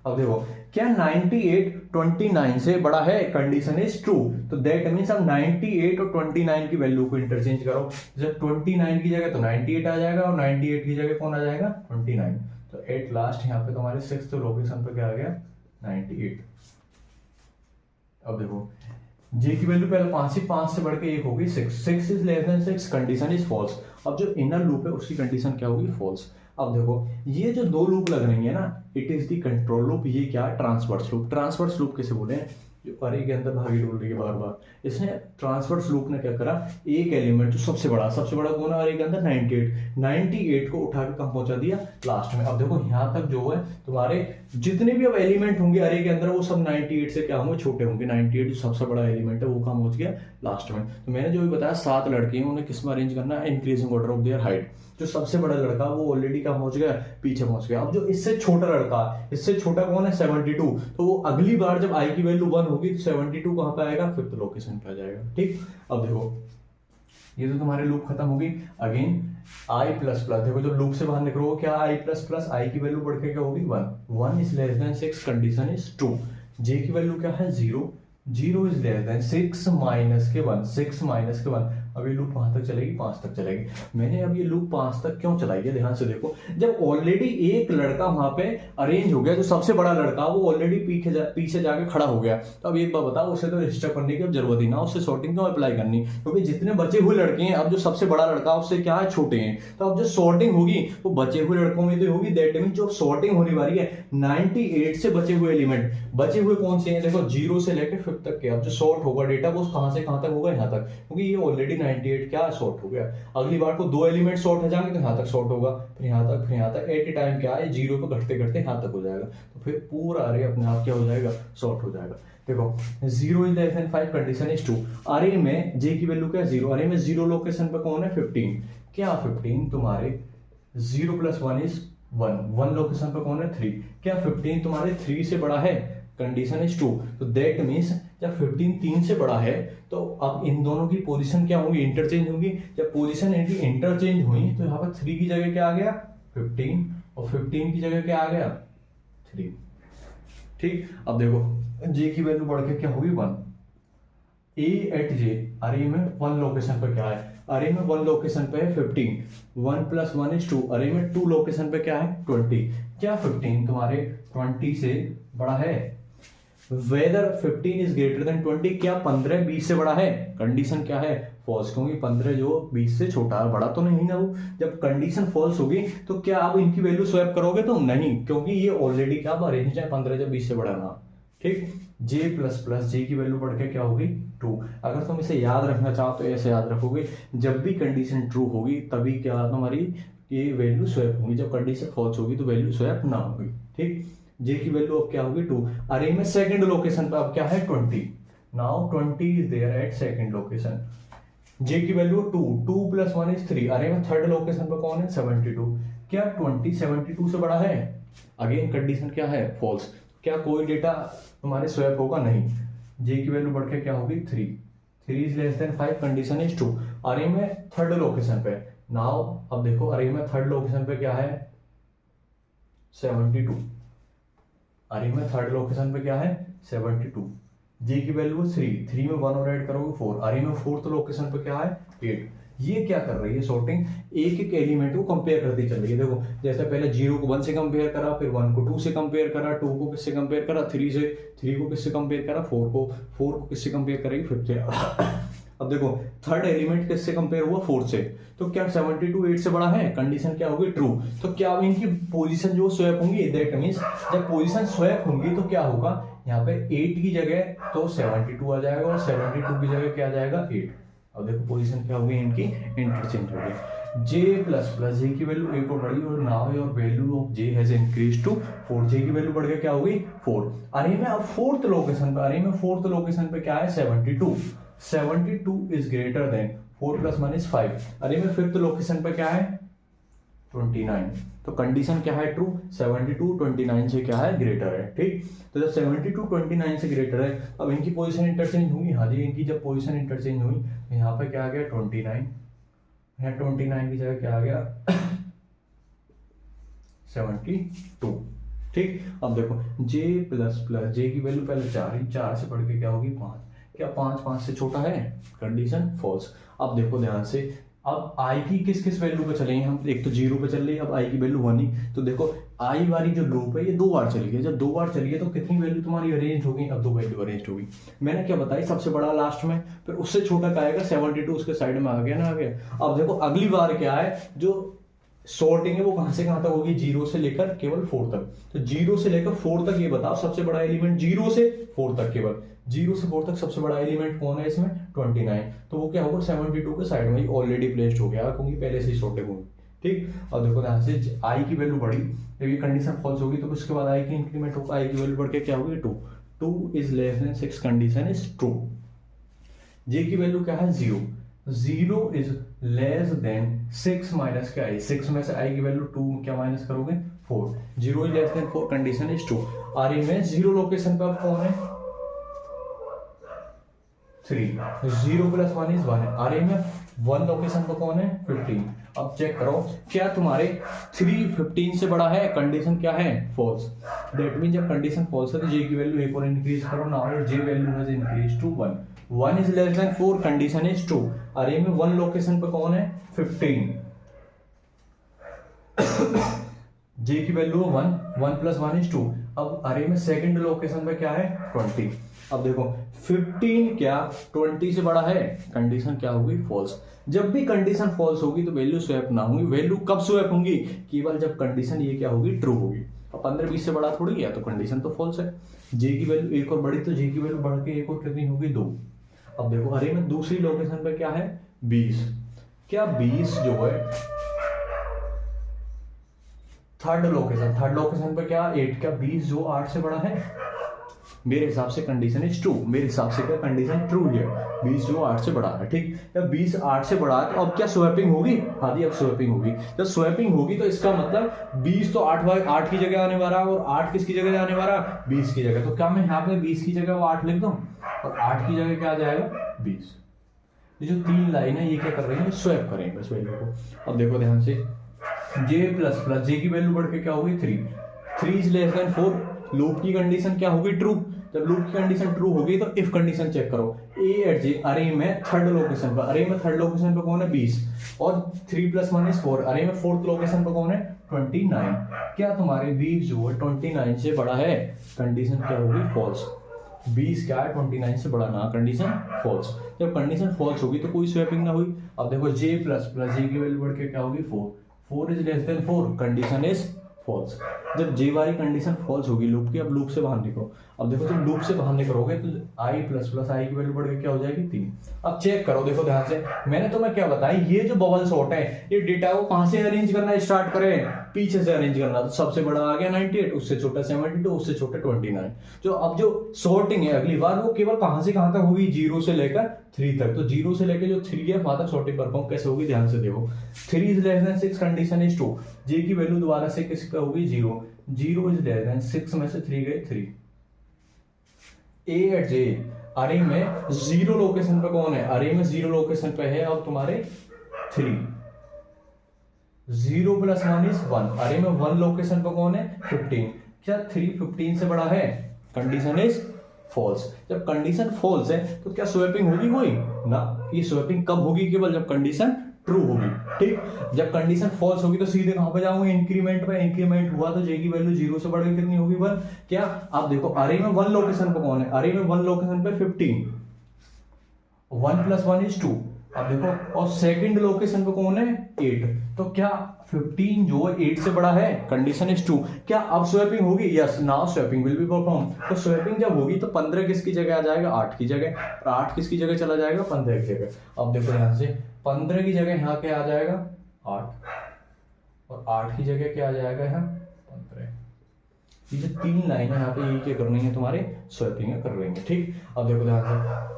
अब देखो क्या 98 29 से बड़ा है, कंडीशन इज ट्रू, तो दैट मींस अब 98 और 29 की वैल्यू को इंटरचेंज करो, जब 29 की जगह तो 98 आ जाएगा, और 98 की जगह कौन आ जाएगा 29, तो एट लास्ट यहाँ पे तुम्हारे सिक्स्थ लोकेशन पे क्या आ गया 98। अब देखो जे की वैल्यू पहले 5 से बढ़ के 1 होगी 6, 6 > 6, कंडीशन इज फॉल्स। अब जो इनर लूप है उसकी कंडीशन क्या होगी फॉल्स। अब देखो ये जो 2 लूप लग रही है ना, it is the control loop, ये क्या ट्रांसवर्स लूप। ट्रांसवर्स लूप किसे बोले हैं, जो अरे के अंदर भागी डोल रही है बार बार, इसने ट्रांसवर्स लूप ने क्या करा, एक एलिमेंट जो सबसे बड़ा कौन है अरे के अंदर 98 को उठा के कहां पहुंचा दिया लास्ट में। अब देखो यहाँ तक जो है तुम्हारे जितने भी अब एलिमेंट होंगे अरे के अंदर वो सब 98 से क्या होंगे छोटे होंगे, 98 जो सबसे बड़ा एलिमेंट है वो कहां पहुंच गया लास्ट में। तो मैंने जो भी बताया 7 लड़के हैं, उन्हें किस में अरेंज करना है, increasing order of their height. जो सबसे बड़ा लड़का वो ऑलरेडी कहां पहुंच गया, पीछे पहुंच गया। अब जो इससे छोटा लड़का, इससे छोटा कौन है 72, तो वो अगली बार जब आई की वैल्यू 1 होगी तो 72 कहां पे आएगा, फिफ्थ लोकेशन पे आ जाएगा। ठीक, अब देखो ये तो तुम्हारे लूप खत्म होगी। अगेन i प्लस प्लस, देखो जब लूप से बाहर निकलोगे क्या i प्लस प्लस, i की वैल्यू बढ़ के क्या होगी 1, 1 > 6, कंडीशन इज ट्रू। j की वैल्यू क्या है 0, 0 > 6 - 1, 6 - 1, अब ये लूप 5 तक चलेगी, 5 तक चलेगी। मैंने अब ये लूप 5 तक क्यों चलाई है, ध्यान से देखो। जब ऑलरेडी एक लड़का वहां पे अरेंज हो गया, जो सबसे बड़ा लड़का वो ऑलरेडी पीछे जाके खड़ा हो गया, तो अब एक बार बताओ, उसे तो रजिस्टर करने की अब जरूरत ही ना, उससे सॉर्टिंग क्यों अप्लाई करनी, क्योंकि जितने बचे हुए लड़के हैं, अब जो सबसे बड़ा लड़का उससे क्या है, छोटे हैं, तो अब जो सॉर्टिंग होगी वो बचे हुए लड़कों में तो होगी। दैट मीन जो सॉर्टिंग होने वाली है 98 से बचे हुए एलिमेंट, बचे हुए कौन से हैं, देखो 0 से लेकर 5 तक के। अब जो सॉर्ट होगा डेटा वो कहां से कहां तक होगा, यहां तक, क्योंकि ये ऑलरेडी 98 क्या सॉर्ट हो गया। अगली बार को 2 एलिमेंट सॉर्ट हो जाएंगे तो यहां तक सॉर्ट होगा, फिर यहां तक, फिर यहां तक। एट ए टाइम क्या है, 0 को घटते घटते यहां तक हो जाएगा, तो फिर पूरा अरे अपने आप क्या हो जाएगा, सॉर्ट हो जाएगा। देखो 0 is less then 5, condition is true. Array में जे की वैल्यू क्या है, 0। अरे में 0 लोकेशन पे कौन है, 15। क्या 15 तुम्हारे 0 + 1 इज 1, 1 लोकेशन पे कौन है, 3। क्या 15 तुम्हारे 3 से बड़ा है, कंडीशन इज ट्रू। तो दैट मीन्स जब 15 3 से बड़ा है तो अब इन दोनों की पोजीशन क्या होगी, इंटरचेंज होगी। जब पोजीशन इनकी इंटरचेंज हुई तो यहाँ पर 3 की जगह क्या आ गया, 15, और 15 की जगह क्या आ गया, 3। ठीक, अब देखो जे की वैल्यू बढ़ के क्या होगी, 1। ए एट जे, अरे में 1 लोकेशन पर क्या है, अरे में 1 लोकेशन पे है 15, 1 + 1 इज 2। अरे में 2 लोकेशन पे क्या है, 20। क्या 15 तुम्हारे 20 से बड़ा है, वेदर 15 इज ग्रेटर देन 20, क्या 15 20 से बड़ा है, कंडीशन क्या है, फॉल्स, क्योंकि 15 जो 20 से छोटा है, बड़ा तो नहीं ना वो। जब कंडीशन फॉल्स होगी तो क्या आप इनकी वैल्यू स्वैप करोगे, तो नहीं, क्योंकि ये ऑलरेडी क्या अरेंज है, 15 जब 20 से बड़ा ना। ठीक, जे ++ जे की वैल्यू बढ़ के क्या होगी, 2। अगर तुम इसे याद रखना चाहो तो ऐसे याद रखोगे, जब भी कंडीशन ट्रू होगी तभी क्या तुम्हारी ये वैल्यू स्वैप होगी, जब कंडीशन फॉल्स होगी तो वैल्यू स्वैप ना होगी। ठीक, जे की वैल्यू अब क्या होगी, 2। अरे में सेकंड लोकेशन पर अब क्या है, 20। Now 20 is there at second location. J की वैल्यू 2, 2 + 1 इज 3। अरे में थर्ड लोकेशन पर कौन है, 72। क्या 20 72 से बड़ा है, अगेन कंडीशन क्या है, फॉल्स। क्या कोई डेटा तुम्हारे स्वैप होगा, नहीं। जे की वैल्यू बढ़ के क्या होगी, 3, 3 is less then 5, condition is true. Array में थर्ड लोकेशन पे, नाउ अब देखो अरे में थर्ड लोकेशन पे क्या है, 72। अरे में थर्ड लोकेशन पे क्या है, 72। जे की वैल्यू 3, 3 में 1 और ऐड करोगे 4। अरे में फोर्थ लोकेशन पे क्या है, 8। ये क्या कर रही है, सॉर्टिंग एक एक एलिमेंट को कंपेयर करती चल रही है। देखो जैसे पहले 0 को 1 से कंपेयर करा, फिर 1 को 2 से कंपेयर करा, 2 को किससे कंपेयर करा, 3 से, 3 को किससे कंपेयर करा, 4 को किससे कंपेयर करेगी, 5 से। अब देखो थर्ड एलिमेंट किससे कंपेयर हुआ, 4 से, तो क्या 72 8 से बड़ा है, कंडीशन क्या होगी, ट्रू। तो क्या अब इनकी पोजीशन जो स्वैप होंगी, दैट मींस जब पोजीशन स्वैप होंगी तो क्या होगा, यहाँ पे 8 की जगह तो 72 आ जाएगा, और 72 की जगह क्या आ जाएगा, 8। अब देखो पोजीशन क्या होगी इनकी, इंटरचेंज हो गई। जे ++ जे की वैल्यू 1 और बढ़ी, और now your value of J has increase to 4। J की वैल्यू बढ़ के क्या होगी, 4। अरे में अब फोर्थ लोकेशन पे, अरे में फोर्थ लोकेशन पे क्या है, 72। 72 इज ग्रेटर देन 4 + 1 इज 5। अरे में फिफ्थ लोकेशन पे क्या है, 29। तो कंडीशन क्या है, ट्रू। 72 29 से क्या है, ग्रेटर है। ठीक, तो जब 72 29 से ग्रेटर है, अब इनकी पोजीशन इंटरचेंज होगी। हाँ जी, इनकी जब पोजीशन इंटरचेंज हुई तो यहाँ पे क्या आ गया, 29। यहाँ 29 की जगह क्या आ गया, 72। ठीक, अब देखो जे ++ जे की वैल्यू पहले 4 ही, 4 से बढ़ के क्या होगी, 5। क्या 5 से छोटा है, कंडीशन फॉल्स। अब देखो ध्यान से, अब आई की किस किस वैल्यू पे चलेंगे हम, एक तो 0 पे चल रही है, अब आई की वैल्यू 1 ही। तो देखो आई वाली जो लूप है ये 2 बार चली है, जब 2 बार चली है तो कितनी वैल्यू तुम्हारी अरेंज होगी, अब 2 वैल्यू अरेंज होगी। मैंने क्या बताई, सबसे बड़ा लास्ट में, फिर उससे छोटा क्या आएगा, 72 उसके साइड में आ गया ना, आ गया। अब देखो अगली बार क्या है, जो सॉर्टिंग है वो कहां से कहां तक होगी, 0 से लेकर केवल 4 तक। तो 0 से लेकर 4 तक ये बताओ सबसे बड़ा एलिमेंट, 0 से 4 तक, केवल 0 से 4 तक सबसे बड़ा एलिमेंट कौन है इसमें, 29। तो वो क्या होगा, 72 के साइड में ऑलरेडी प्लेस्ड हो गया, क्योंकि पहले से ही सॉर्टिंग होगी। ठीक, और देखो यहाँ से आई की वैल्यू बढ़ी, जब ये कंडीशन फॉल्स होगी तो उसके बाद आई की इंक्रीमेंट होगा, आई की वैल्यू बढ़ के क्या होगी, 2। 2 is less than 6, condition is true. J की वैल्यू क्या है, 0। 0 इज लेस देन 6 माइनस क्या है, 6 में से आई की वैल्यू 2 क्या माइनस करोगे, 4। 0 is less than 4, condition is true. Array में 0 लोकेशन पर कौन है, 3। 0 + 1 इज 1 है। आर में 1 लोकेशन पर कौन है, 15। अब चेक करो, क्या तुम्हारे 3 15 से बड़ा है, कंडीशन क्या है, फॉल्स। दैट मीन जब कंडीशन फॉल्स है तो जे की वैल्यू 1 और इंक्रीज करो, now J value has increase to 1। 1 is less than 4, condition is true. Array में 1 लोकेशन पे कौन है 15, जे की वैल्यू 1, 1 प्लस 1 इज 2। अब अरे में सेकंड लोकेशन पे क्या है 20। अब देखो 15 क्या 20 से बड़ा है, कंडीशन क्या होगी फॉल्स। जब भी कंडीशन फॉल्स होगी तो वैल्यू स्वैप ना होगी। वैल्यू कब स्वैप होंगी, केवल जब कंडीशन ये क्या होगी ट्रू होगी। अब 15-20 से बड़ा थोड़ी है तो कंडीशन तो फॉल्स है। जे की वैल्यू एक और बड़ी तो जे की वैल्यू बढ़ के एक और कितनी होगी 2। अब देखो अरे में दूसरी लोकेशन पे क्या है 20, क्या 20 जो है थर्ड लोकेशन पे क्या 8, क्या 20 जो 8 से बड़ा है। मेरे हिसाब से कंडीशन इज ट्रू, मेरे हिसाब से क्या कंडीशन ट्रू है, 20 जो 8 से बड़ा है। ठीक, जब 20 8 से बड़ा है तो अब क्या स्वैपिंग होगी, हाँ जी अब स्वैपिंग होगी। जब स्वैपिंग होगी तो इसका मतलब 20 तो 8 की जगह आने वाला और 8 किसकी जगह आने वाला 20 की जगह। तो क्या मैं यहाँ पे 20 की जगह वो 8 लिख दूं और 8 की जगह क्या आ जाएगा 20। ये जो 3 लाइन है ये क्या कर रही है स्वैप करेंगे बस वैल्यू को। अब देखो ध्यान से जे प्लस प्लस जे की वैल्यू बढ़ के क्या होगी 3 इज लेस देन 4। लूप की कंडीशन क्या होगी ट्रू। जब लूप की कंडीशन ट्रू होगी तो इफ कंडीशन चेक करो ए एट जे अरे में थर्ड लोकेशन पर, अरे में थर्ड लोकेशन पर कौन है 20 और 3 प्लस 1 इज 4। अरे में फोर्थ लोकेशन पर कौन है 29। क्या तुम्हारे 20 जो है 29 से बड़ा है, कंडीशन क्या होगी फॉल्स। 20 क्या है 29 से बड़ा ना, कंडीशन फॉल्स। जब कंडीशन फॉल्स होगी तो कोई स्वैपिंग ना हुई। अब देखो जे प्लस प्लस जे की वैल्यू बढ़ के क्या होगी 4 is less than 4, condition is false. जब जे वाली कंडीशन फॉल्स होगी लूप की, अब लूप से बाहर निकलो। अब देखो जब लूप से बाहर निकलोगे तो आई प्लस प्लस आई की वैल्यू बढ़ के क्या हो जाएगी 3। अब चेक करो, देखो ध्यान से मैंने तुम्हें क्या बताया, ये जो बबल शॉट है ये डेटा को कहां से अरेंज करना स्टार्ट करें, पीछे से अरेंज करना। तो सबसे बड़ा आ गया 98, उससे छोटा 72, उससे छोटा 29। जो अब जो सॉर्टिंग है अगली बार वो केवल कहां से कहां तक होगी 0 से लेकर 3 तक। तो 0 से लेकर जो 3 है वहां तक सॉर्टिंग परफॉर्म कैसे होगी ध्यान से देखो। 3 is less than 6, condition is true. J की वैल्यू दोबारा से किसका होगी 0 इज लेस देन 6 में से 3 गए 3। ए एट जे अरे में 0 लोकेशन पे कौन है, अरे में 0 लोकेशन पे है अब तुम्हारे 3। 0 प्लस 1 इज 1, अरे में 1 लोकेशन पे कौन है 15। क्या 3 15 से बड़ा है, कंडीशन इज फॉल्स। जब कंडीशन फॉल्स है तो क्या स्वैपिंग होगी कोई ना। ये स्वैपिंग कब होगी, केवल जब कंडीशन ट्रू होगी। ठीक, जब कंडीशन फॉल्स होगी तो सीधे कहां पे जाऊंगे इंक्रीमेंट पे। इंक्रीमेंट हुआ तो जे की वैल्यू 0 से बढ़कर कितनी होगी 1। क्या आप देखो अरे में 1 लोकेशन पे कौन है, अरे में 1 लोकेशन पे 15, 1 प्लस 1 इज 2। अब देखो और सेकंड लोकेशन पे कौन है 8। तो क्या 15 जो है 8 से बड़ा है, कंडीशन इज ट्रू। क्या अब स्वैपिंग होगी, yes now swapping will be perform. तो स्वैपिंग जब होगी तो 15 किसकी जगह आ जाएगा 8 की जगह, और 8 किसकी जगह चला जाएगा 15 की जगह। अब देखो यहां से 15 की जगह यहाँ क्या आ जाएगा 8 और 8 की जगह क्या आ जाएगा यहाँ 15। ये जो 3 लाइन है यहाँ पे ये क्या करनी है तुम्हारे स्वैपिंग कर रही है। ठीक, अब देखो ध्यान से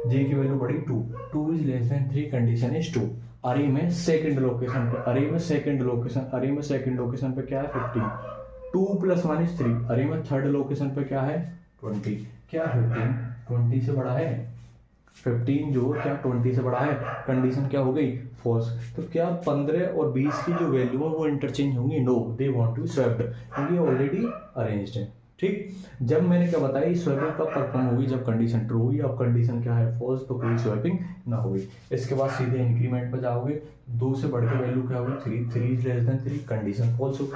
जे की वैल्यू बढ़ी 2 is less than 3, condition is true. Array में सेकंड लोकेशन पे, अरे में सेकंड लोकेशन पे क्या है 15, 2 प्लस 1 इज 3। अरे में थर्ड लोकेशन पे क्या है 20। क्या 15 20 से बड़ा है, 15 जो क्या 20 से बड़ा है, कंडीशन क्या हो गई फॉल्स। तो क्या 15 और 20 की जो वैल्यू है वो इंटरचेंज होंगी, no they want to be swapped, क्योंकि ऑलरेडी अरेंज्ड है। ठीक, जब मैंने क्या बताया स्वैपिंग कब परफॉर्म होगी, जब कंडीशन ट्रू होगी। अब कंडीशन क्या है फॉल्स, तो कोई स्वैपिंग ना होगी। इसके बाद सीधे इंक्रीमेंट पर जाओगे, 2 से बढ़ के वैल्यू क्या होगी 3 is less than 3, condition false होगी।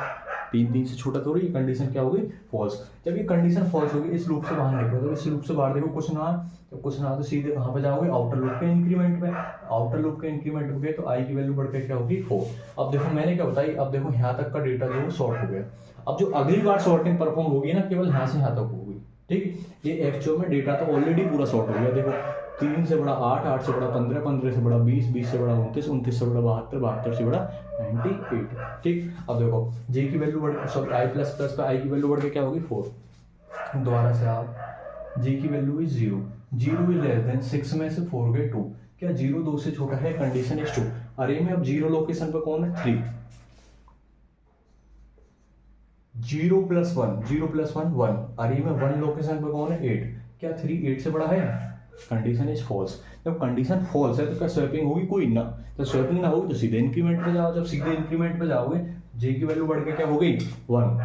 3 से छोटा थोड़ी, कंडीशन क्या होगी फॉल्स। जब ये कंडीशन फॉल्स होगी इस लूप से बाहर निकलो, तो इस लूप से बाहर देखो कुछ ना, तो कुछ ना तो सीधे कहां पे जाओगे आउटर लूप के इंक्रीमेंट पे। आउटर लूप के इंक्रीमेंट हो गए तो आई की वैल्यू बढ़ के क्या होगी 4। अब देखो मैंने क्या बताई, अब देखो यहाँ तक का डेटा जो सॉर्ट हो गया। अब जो अगली बार सॉर्टिंग परफॉर्म होगी ना केवल यहाँ से यहाँ तक होगी। ठीक, ये एक्चुअल में डेटा तो ऑलरेडी पूरा सॉर्ट हो गया। देखो 3 से बड़ा 8, 8 से बड़ा 15, 15 से बड़ा 20, 20 से बड़ा 29, 29 से बड़ा 72, 72 से बड़ा 98। ठीक, अब देखो जे की वैल्यू बढ़ सॉरी आई प्लस प्लस पे आई की वैल्यू बढ़ के क्या होगी 4। दोबारा से आप जे की value is 0 is less than 6 में से 4 गए 2। क्या 0 2 से छोटा है, कंडीशन इज ट्रू। अरे में अब 0 लोकेशन पे कौन है 3, 0 प्लस 1 1। अरे में 1 लोकेशन पे कौन है 8। क्या 3 8 से बड़ा है, कंडीशन इज फॉल्स। जब कंडीशन फॉल्स है तो क्या स्वैपिंग होगी कोई ना। जब स्वैपिंग ना होगी तो सीधे इंक्रीमेंट पे जाओ। जब सीधे इंक्रीमेंट पे जाओगे जे की वैल्यू बढ़ के क्या हो गई 1।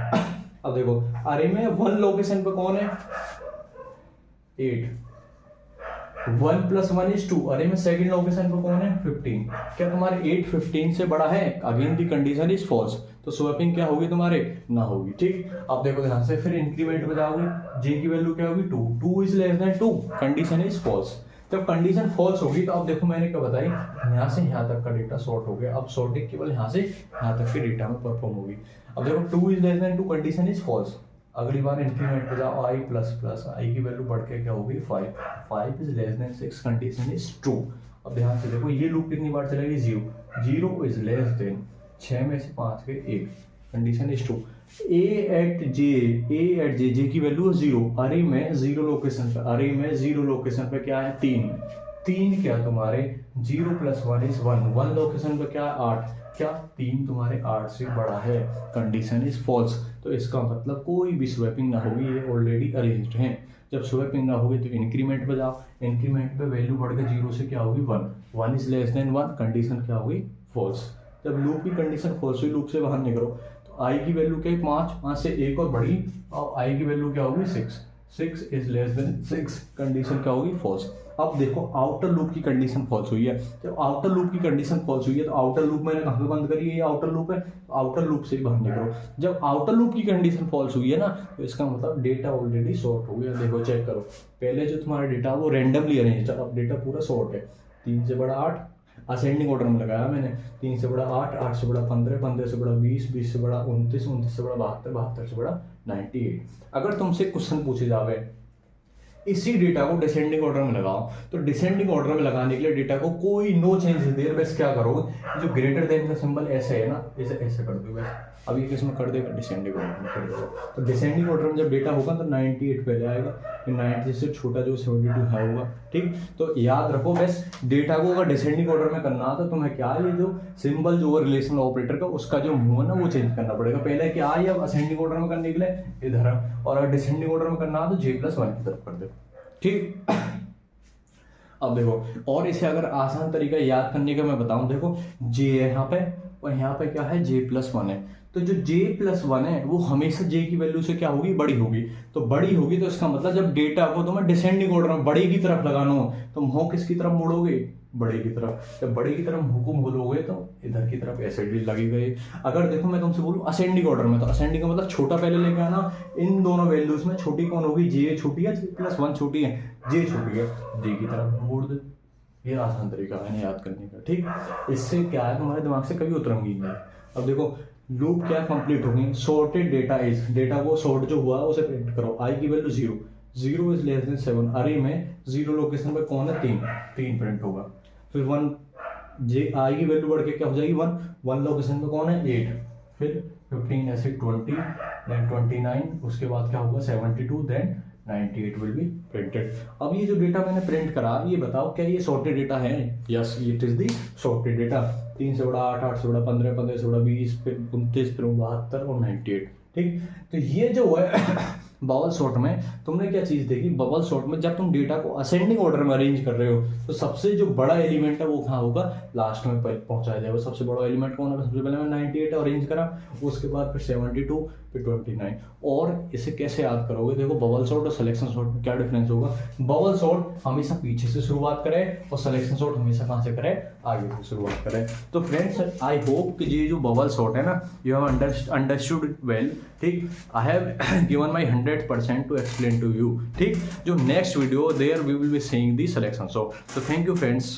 अब देखो अरे में 1 लोकेशन पे कौन है 8, 1 + 1 = 2। अरे में सेकंड लोकेशन पे कौन है 15, क्या तुम्हारे 8 15 से बड़ा है? Again the condition is false, तो स्वैपिंग क्या होगी तुम्हारे ना होगी। ठीक, अब देखो ध्यान से, फिर इंक्रीमेंट में जाओगे, जे की वैल्यू क्या होगी 2, 2 > 2, कंडीशन इज फॉल्स। जब कंडीशन फॉल्स होगी तो अब देखो मैंने क्या बताई, यहाँ से यहाँ तक का डेटा सॉर्ट हो गया। अब सॉर्टिंग केवल यहाँ से यहाँ तक के डेटा में परफॉर्म होगी। अब देखो 2 > 2, कंडीशन इज फॉल्स। अगली बार इंक्रीमेंट पे जाओ, i ++ i की वैल्यू बढ़ के क्या होगी 5, 5 > 6, कंडीशन इज ट्रू। अब ध्यान से देखो ये लूप कितनी बार चलेगी 0, 0 > 6 में से 5 के 1, condition is true. a at j की वैल्यू है 0, अरे में 0 लोकेशन पे, अरे में 0 लोकेशन पे क्या है 3 क्या तुम्हारे 0 + 1 = 1, 1 लोकेशन पे क्या है 8, क्या 3 तुम्हारे 8 से बड़ा है, कंडीशन इज फॉल्स। तो इसका मतलब कोई भी स्वैपिंग ना होगी, ये ऑलरेडी अरेंज्ड है। जब स्वैपिंग ना होगी तो इंक्रीमेंट पे जाओ, इंक्रीमेंट पे वैल्यू बढ़ के 0 से क्या होगी 1, 1 > 1, कंडीशन क्या होगी फॉल्स। जब लूप की कंडीशन फॉल्स हुई, लूप से बाहर निकलो, तो i की वैल्यू क्या है 5, 5 से एक और बढ़ी, और i की वैल्यू क्या होगी 6, 6 > 6, कंडीशन क्या होगी फॉल्स। अब देखो आउटर लूप की कंडीशन फॉल्स हुई है, जब आउटर लूप की कंडीशन फॉल्स हुई है तो आउटर लूप मैंने कहाँ पे बंद करी है, ये आउटर लूप है, तो आउटर लूप से ही बाहर निकलो। जब आउटर लूप की कंडीशन फॉल्स हुई है ना, तो इसका मतलब डेटा ऑलरेडी सॉर्ट हो गया। देखो चेक करो, पहले जो तुम्हारा डेटा वो रेंडमली अरेंज था, अब डेटा पूरा सॉर्ट है। 3 से बड़ा 8, असेंडिंग ऑर्डर में लगाया मैंने, 3 से बड़ा 8, 8 से बड़ा 15, 15 से बड़ा 20, 20 से बड़ा 29, 29 से बड़ा 72, 72 से बड़ा 98। अगर तुमसे क्वेश्चन पूछे जावे इसी डेटा को डिसेंडिंग ऑर्डर में लगाओ, तो डिसेंडिंग ऑर्डर में लगाने के लिए डेटा को कोई नो चेंज देर बस क्या करोगे, जो ग्रेटर देन का सिंबल ऐसे है ना, इसे ऐसे कर दो बस। अब ये किसमें कर देगा डिसेंडिंग ऑर्डर में कर देगा, तो डिसेंडिंग ऑर्डर में जब डेटा होगा तो 98 पहले आएगा, फिर 90 से छोटा जो 72 है होगा। ठीक, तो याद रखो बस डेटा को अगर डिसेंडिंग ऑर्डर में करना है तो तुम्हें क्या है, ये जो सिंबल जो रिलेशनल ऑपरेटर का उसका जो मुंह है ना वो चेंज करना पड़ेगा। पहले क्या है, अब असेंडिंग ऑर्डर में करने के लिए इधर, और अगर डिसेंडिंग ऑर्डर में करना है तो j + 1 की तरफ कर दो। ठीक, अब देखो और इसे अगर आसान तरीका याद करने का मैं बताऊं, देखो j है यहाँ पे और यहाँ पे क्या है j + 1 है, तो जो j + 1 है वो हमेशा j की वैल्यू से क्या होगी बड़ी होगी, तो बड़ी होगी तो इसका मतलब जब डेटा को तुम्हें डिसेंडिंग ऑर्डर में बड़ी की तरफ लगाना हो तो मुंह किसकी तरफ मोड़ोगे, बड़े की तरफ। जब बड़े की तरफ मुंह को मोड़ोगे तो इधर की तरफ ऐसे लगी गई। अगर देखो मैं तुमसे बोलूं असेंडिंग ऑर्डर में, तो असेंडिंग का मतलब छोटा पहले लेके आना, इन दोनों वैल्यूज में छोटी कौन होगी, j छोटी है, j + 1 छोटी है, j छोटी है, j की तरफ मोड़ दे। ये आसान तरीका है याद करने का। ठीक, इससे क्या है तुम्हारे दिमाग से कभी उतरेंगी नहीं। अब देखो लूप क्या कंप्लीट होगी, सॉर्टेड डेटा इज, डेटा को सॉर्ट जो हुआ उसे प्रिंट करो, i की वैल्यू 0, 0 > 7, अरे में 0 लोकेशन पे कौन है 3 प्रिंट होगा, फिर 1 j i की वैल्यू बढ़ के क्या हो जाएगी 1, 1 लोकेशन पे कौन है 8, फिर 15 ऐसे 20, देन 29, उसके बाद क्या होगा 72, देन 98 विल बी प्रिंटेड। अब ये जो डेटा मैंने प्रिंट करा, ये बताओ क्या ये सॉर्टेड डेटा है? Yes, it is the sorted data. 3 से बड़ा 8, 8 से बड़ा 15, 15 से बड़ा 20, फिर 29, फिर 72 और 98। ठीक, तो ये जो है बबल सॉर्ट में तुमने क्या चीज देखी, बबल सॉर्ट में जब तुम डेटा को असेंडिंग ऑर्डर में अरेंज कर रहे हो तो सबसे जो बड़ा एलिमेंट है वो कहाँ होगा, लास्ट में पहुंचाया जाएगा। सबसे बड़ा एलिमेंट कौन है, सबसे पहले मैं 98 अरेंज करा, उसके बाद फिर 72, फिर 29। और इसे कैसे याद करोगे, देखो बबल सॉर्ट और सिलेक्शन सॉर्ट में क्या डिफरेंस होगा। बबल सॉर्ट हमेशा पीछे से शुरुआत करे और सिलेक्शन सॉर्ट हमेशा कहाँ से करे, आगे से शुरुआत करे। तो फ्रेंड्स आई होप कि ये जो बबल सॉर्ट है ना, यू हैव अंडरस्टूड वेल। ठीक, I have given my 100% to explain to you. ठीक, जो next video there we will be seeing the selection sort. तो थैंक यू फ्रेंड्स।